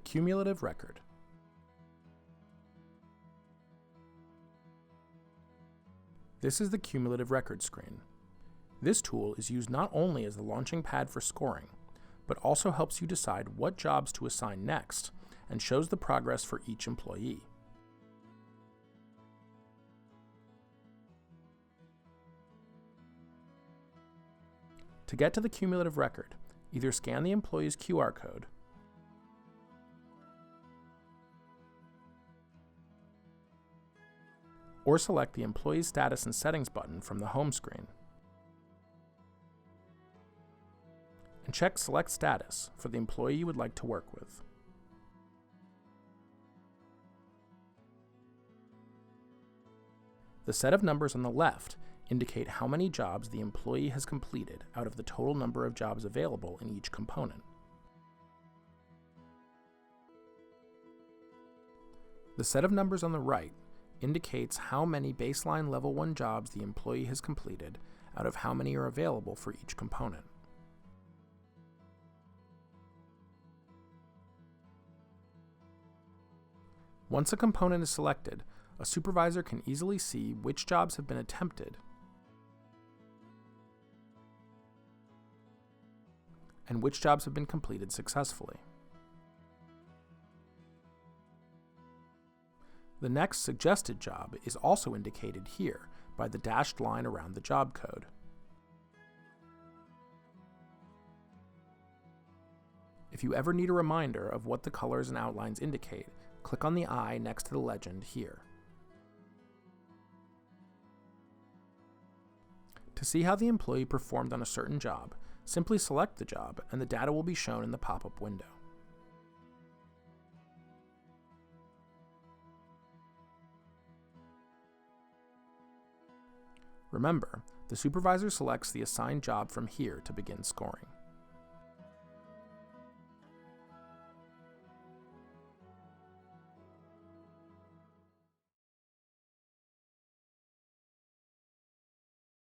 Cumulative Record. This is the Cumulative Record screen. This tool is used not only as the launching pad for scoring, but also helps you decide what jobs to assign next and shows the progress for each employee. To get to the cumulative record, either scan the employee's QR code or select the Employee's Status and Settings button from the home screen and check Select Status for the employee you would like to work with. The set of numbers on the left indicate how many jobs the employee has completed out of the total number of jobs available in each component. The set of numbers on the right indicates how many baseline level 1 jobs the employee has completed out of how many are available for each component. Once a component is selected, a supervisor can easily see which jobs have been attempted and which jobs have been completed successfully. The next suggested job is also indicated here by the dashed line around the job code. If you ever need a reminder of what the colors and outlines indicate, click on the eye next to the legend here. To see how the employee performed on a certain job, simply select the job and the data will be shown in the pop-up window. Remember, the supervisor selects the assigned job from here to begin scoring.